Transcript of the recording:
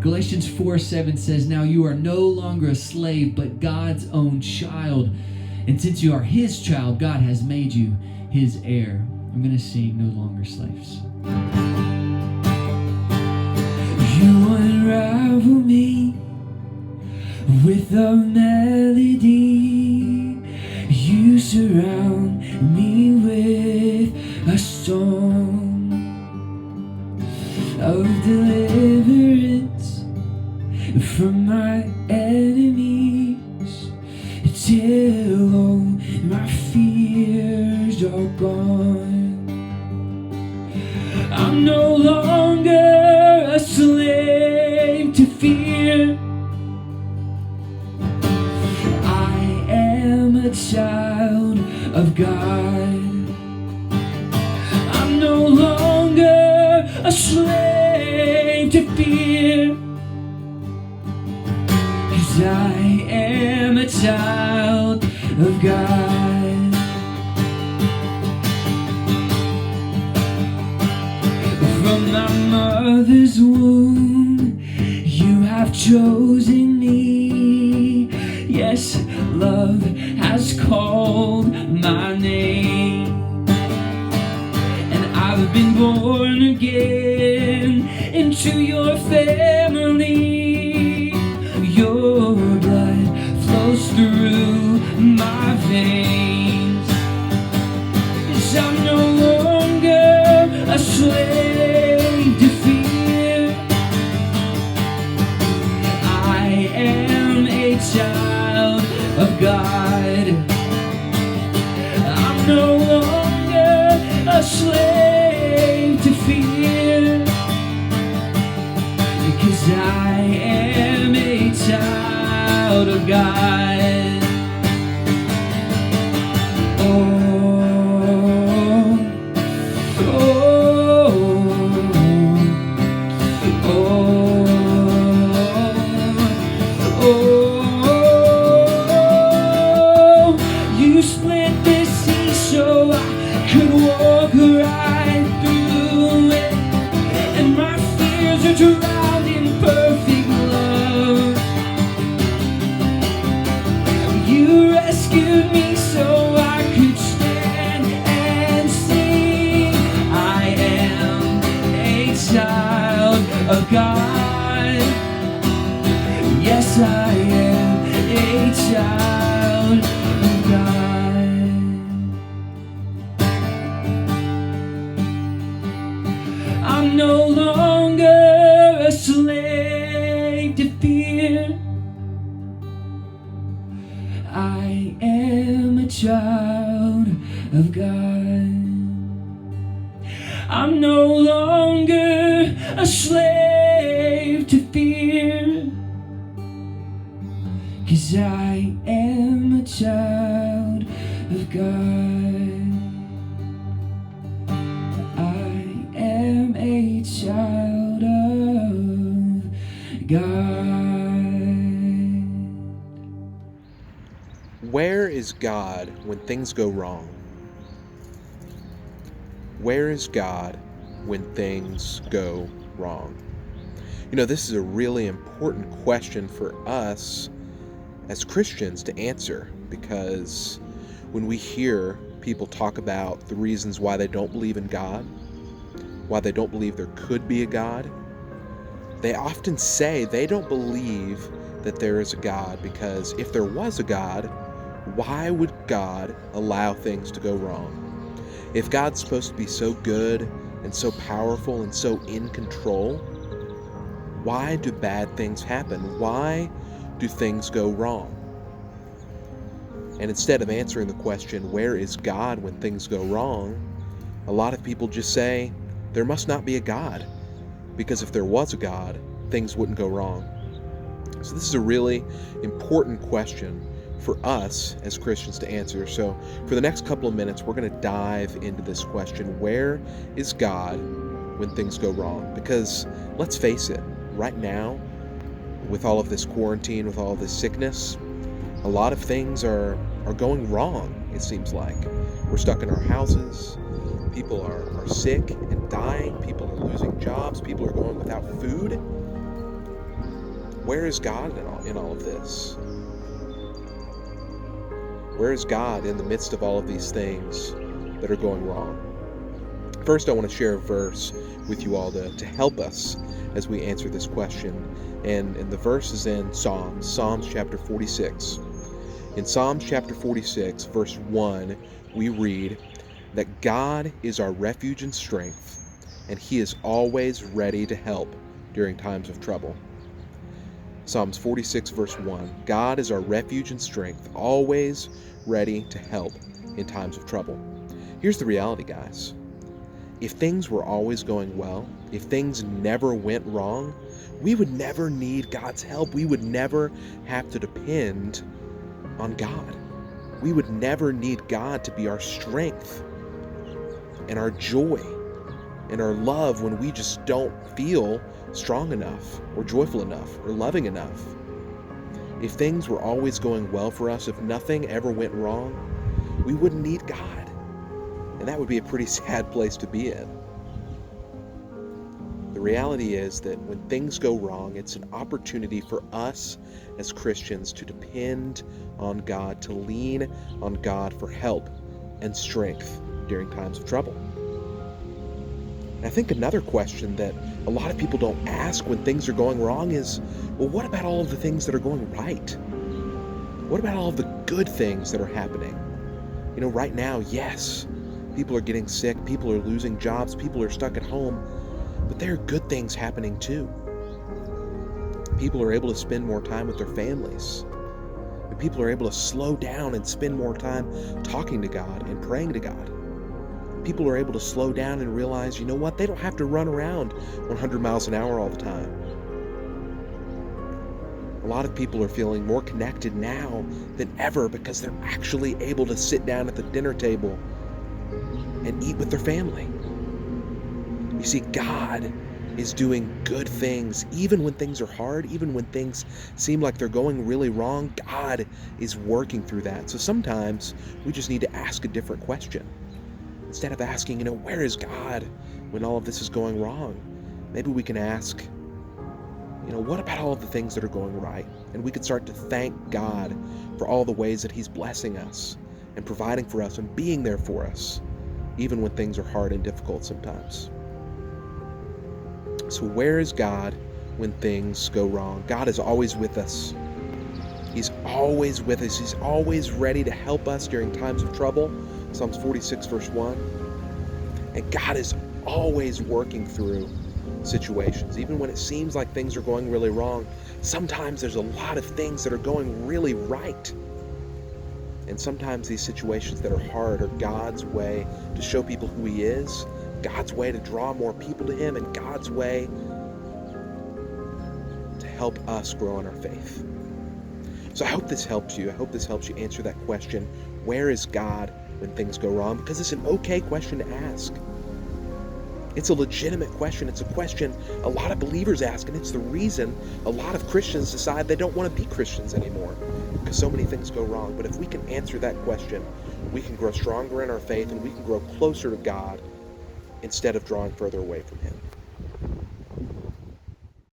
Galatians 4:7 says, "Now you are no longer a slave, but God's own child. And since you are his child, God has made you his heir." I'm going to sing "No Longer Slaves." You unravel me with a melody. You surround me with a song of deliverance from my enemies, till all my fears are gone. I'm no longer a slave to fear. I am a child of God. I'm no longer a slave to fear, 'cause I am a child of God. From my mother's womb, you have chosen me. Yes, love has called my name, and I've been born again into your family. Your blood flows through my veins. 'Cause I'm no longer a slave to fear. I am a child of God. I'm no longer a slave to fear, because I am a child of God. Oh, you split the sea so I could walk right through it, and my fears are drowned in perfect love. You rescued me so I could stand and sing. I am a child of God. Yes, I am a child of God. I'm no longer a slave to fear. I am a child of God. I'm no longer a slave to fear, 'cause I am a child of God. I am a child of God. Where is God when things go wrong? Where is God when things go wrong? You know, this is a really important question for us as Christians to answer, because when we hear people talk about the reasons why they don't believe in God, why they don't believe there could be a God, they often say they don't believe that there is a God because if there was a God, why would God allow things to go wrong? If God's supposed to be so good and so powerful and so in control, why do bad things happen? Why do things go wrong? And instead of answering the question, where is God when things go wrong, a lot of people just say, there must not be a God, because if there was a God, things wouldn't go wrong. So this is a really important question for us as Christians to answer. So for the next couple of minutes, we're going to dive into this question, where is God when things go wrong? Because let's face it, right now, with all of this quarantine, with all of this sickness, a lot of things are going wrong, it seems like. We're stuck in our houses, people are sick and dying, people are losing jobs, people are going without food. where is God in all of this? Where is God in the midst of all of these things that are going wrong? First, I want to share a verse with you all to help us as we answer this question. And the verse is in Psalms chapter 46. In Psalms chapter 46, verse 1, we read that God is our refuge and strength, and He is always ready to help during times of trouble. Psalms 46, verse 1, God is our refuge and strength, always ready to help in times of trouble. Here's the reality, guys. If things were always going well, if things never went wrong, we would never need God's help. We would never have to depend on God. We would never need God to be our strength and our joy and our love when we just don't feel strong enough or joyful enough or loving enough. If things were always going well for us, if nothing ever went wrong, we wouldn't need God. And that would be a pretty sad place to be in. The reality is that when things go wrong, it's an opportunity for us as Christians to depend on God, to lean on God for help and strength during times of trouble. And I think another question that a lot of people don't ask when things are going wrong is, well, what about all of the things that are going right? What about all of the good things that are happening? You know, right now, yes, people are getting sick, people are losing jobs, people are stuck at home, but there are good things happening too. People are able to spend more time with their families. And people are able to slow down and spend more time talking to God and praying to God. People are able to slow down and realize, you know what, they don't have to run around 100 miles an hour all the time. A lot of people are feeling more connected now than ever because they're actually able to sit down at the dinner table and eat with their family. You see, God is doing good things even when things are hard, even when things seem like they're going really wrong. God is working through that. So sometimes we just need to ask a different question. Instead of asking, where is God when all of this is going wrong? Maybe we can ask, what about all of the things that are going right? And we can start to thank God for all the ways that He's blessing us and providing for us and being there for us, even when things are hard and difficult sometimes. So where is God when things go wrong? God is always with us. He's always with us. He's always ready to help us during times of trouble. Psalms 46, verse 1. And God is always working through situations. Even when it seems like things are going really wrong, sometimes there's a lot of things that are going really right. And sometimes these situations that are hard are God's way to show people who He is, God's way to draw more people to Him, and God's way to help us grow in our faith. So I hope this helps you. I hope this helps you answer that question, where is God when things go wrong? Because it's an okay question to ask. It's a legitimate question. It's a question a lot of believers ask, and it's the reason a lot of Christians decide they don't want to be Christians anymore, because so many things go wrong. But if we can answer that question, we can grow stronger in our faith, and we can grow closer to God instead of drawing further away from Him.